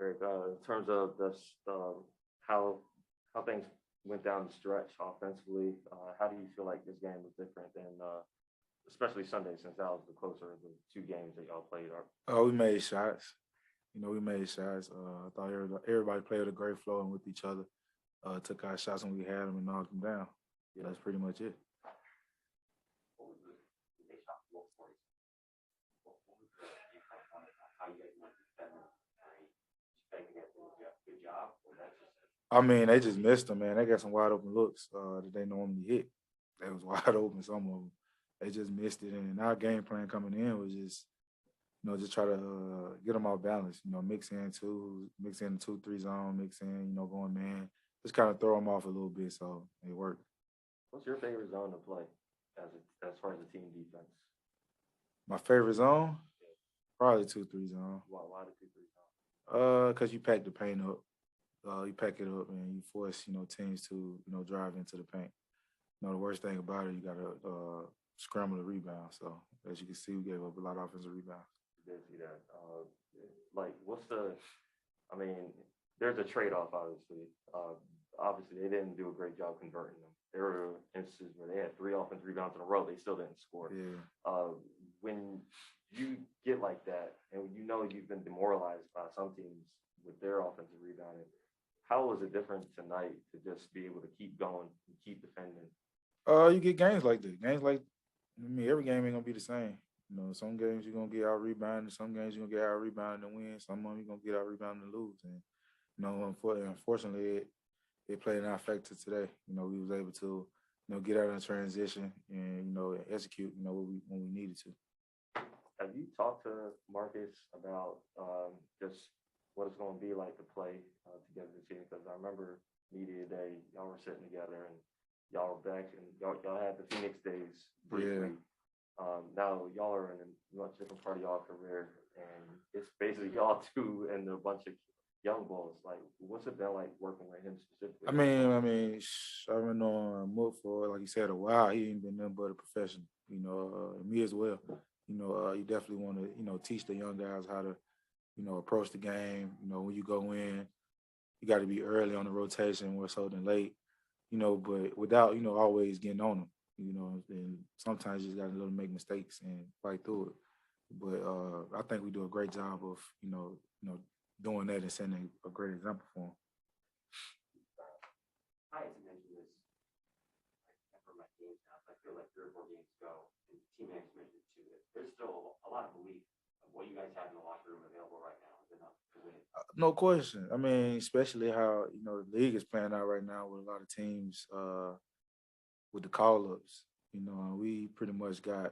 Eric, in terms of this, how how things went down the stretch offensively, how do you feel like this game was different than, especially Sunday, since that was the closer of the two games that y'all played? Or Oh, we made shots. We made shots. I thought everybody played with a great flow and with each other. Took our shots when we had them and knocked them down. Yeah, that's pretty much it. What was the they shot look for you? What was the defense on it? How you guys went to defend them? Expecting that to do a good job, or that's just I mean, they just missed them, man. They got some wide open looks that they normally hit. They was wide open, some of them. They just missed it. And our game plan coming in was just, just try to get them off balance. Mix in the 2-3 zone, mix in, going man. Just kind of throw them off a little bit, so it worked. what's your favorite zone to play as far as the team defense? My favorite zone, probably 2-3 zone. Why the 2-3 zone? Because you pack the paint up. You pack it up and you force, teams to, drive into the paint. The worst thing about it, you got to scramble the rebound. So as you can see, we gave up a lot of offensive rebounds. You did see that. I mean, there's a trade-off, obviously. Obviously, they didn't do a great job converting them. There were instances where they had 3 offensive rebounds in a row. They still didn't score. Yeah. When you get like that, and you've been demoralized by some teams with their offensive rebounding, how was it different tonight to just be able to keep going and keep defending? You get games like that. Every game ain't gonna be the same. Some games you're gonna get out rebounded, some games you're gonna get out rebounded and win, some of them you're gonna get out rebounded and lose. And unfortunately, it played in our favor today. We was able to, get out in transition and execute, when we needed to. Have you talked to Marcus about just what it's going to be like to play together this season? Because I remember media day, y'all were sitting together and y'all were back and y'all had the Phoenix days briefly. Yeah. Now y'all are in a much different part of y'all career, and it's basically y'all two and a bunch of young bulls. Like, what's it been like working with him specifically? I've been on Mook for, like you said, a while. He ain't been nothing but a professional, me as well. You definitely want to, teach the young guys how to, approach the game. When you go in, you got to be early on the rotation more so than late, but without, always getting on them, and sometimes you just got to make mistakes and fight through it. But I think we do a great job of, doing that and setting a great example for them. I had to mention this after my games now. I feel like 3 or 4 games ago, and team managers mentioned it too. There's still a lot of belief of what you guys have in the locker room available right now is enough to win. No question. Especially how the league is playing out right now with a lot of teams with the call-ups. We pretty much got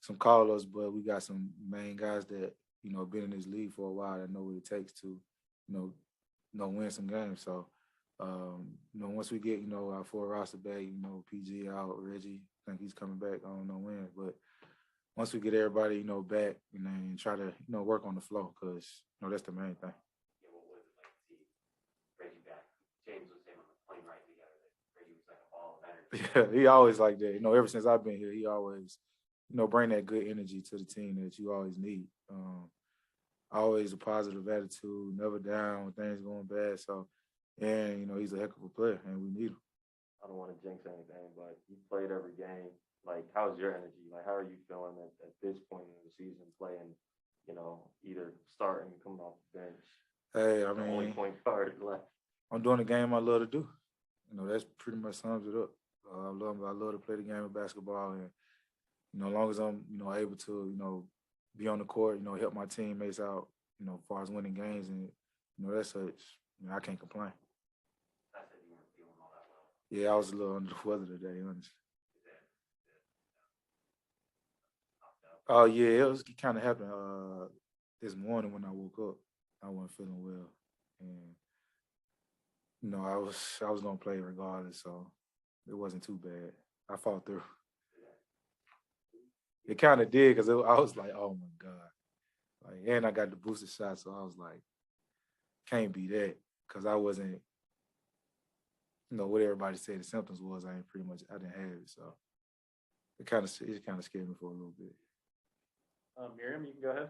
some call-ups, but we got some main guys that been in this league for a while that know what it takes to win some games. So once we get our full roster back, PG out, Reggie, I think he's coming back. I don't know when, but once we get everybody back and try to work on the flow, because that's the main thing. Yeah, what was it like to see Reggie back? James was saying on the plane ride together that Reggie was like a ball of energy. Yeah, he always like that. Ever since I've been here, he always bring that good energy to the team that you always need. Always a positive attitude, never down when things going bad. So, and he's a heck of a player, and we need him. I don't want to jinx anything, but you played every game. Like, how's your energy? Like, how are you feeling at this point in the season, playing, either starting, coming off the bench? Hey, only point guard left. I'm doing the game I love to do. That's pretty much sums it up. I love to play the game of basketball, and as long as I'm able to be on the court, help my teammates out, as far as winning games, and that's such. I can't complain. I said you weren't feeling all that well. Yeah, I was a little under the weather today, honestly. Oh yeah, it kind of happened this morning when I woke up. I wasn't feeling well, and I was gonna play regardless, so it wasn't too bad. I fought through. It kind of did because I was like, oh my God, and I got the booster shot, so I was like, can't be that, because I wasn't, what everybody said the symptoms was. I didn't have it, so it kind of scared me for a little bit. Miriam, you can go ahead.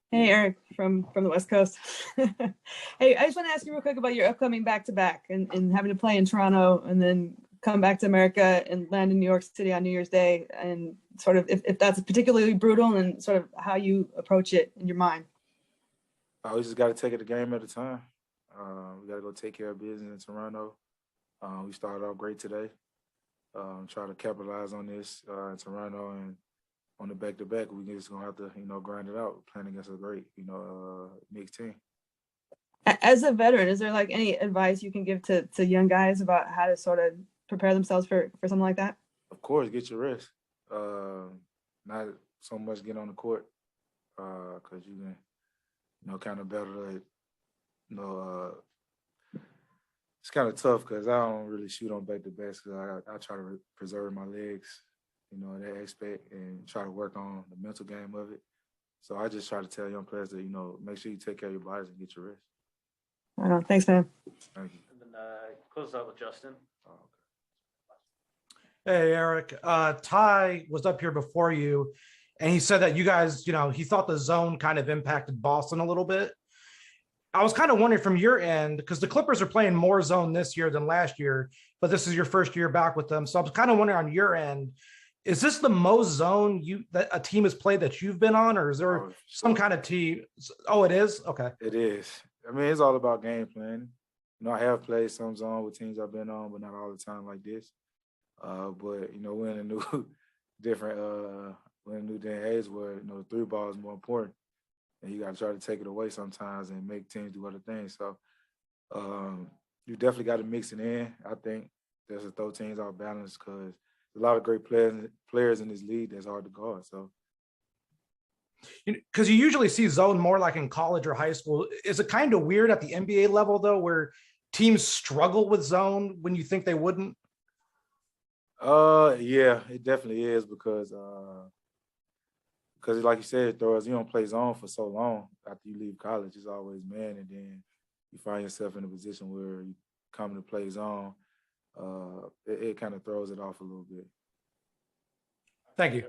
Hey, Eric from the West Coast. Hey, I just want to ask you real quick about your upcoming back-to-back and having to play in Toronto and then come back to America and land in New York City on New Year's Day, and sort of if that's particularly brutal and sort of how you approach it in your mind. We just got to take it a game at a time. We got to go take care of business in Toronto. We started off great today. Try to capitalize on this in Toronto, and on the back-to-back, we just gonna have to, grind it out, playing against a great, mixed team. As a veteran, is there like any advice you can give to young guys about how to sort of prepare themselves for something like that? Of course, get your rest. Not so much get on the court, because you can, kind of battle it. It's kind of tough because I don't really shoot on back-to-backs because I try to preserve my legs, in that aspect, and try to work on the mental game of it. So I just try to tell young players to, make sure you take care of your bodies and get your rest. I don't know. Thanks, man. Thank you. And then close out with Justin. Oh, okay. Hey, Eric. Ty was up here before you, and he said that you guys, he thought the zone kind of impacted Boston a little bit. I was kind of wondering from your end, because the Clippers are playing more zone this year than last year, but this is your first year back with them. So I was kind of wondering on your end, is this the most zone that a team has played that you've been on, or is there some kind of team? Oh, it is? Okay. It is. I mean, it's all about game planning. I have played some zone with teams I've been on, but not all the time like this. But we're in a new, we're in a new day and age where the three ball is more important, and you got to try to take it away sometimes and make teams do other things. So you definitely got to mix it in. I think there's to throw teams off balance because a lot of great players in this league that's hard to guard. So, because you usually see zone more like in college or high school. Is it kind of weird at the NBA level though, where teams struggle with zone when you think they wouldn't? Yeah, it definitely is because like you said, Throws, you don't play zone for so long after you leave college. It's always man, and then you find yourself in a position where you come to play zone. It kind of throws it off a little bit. Thank you.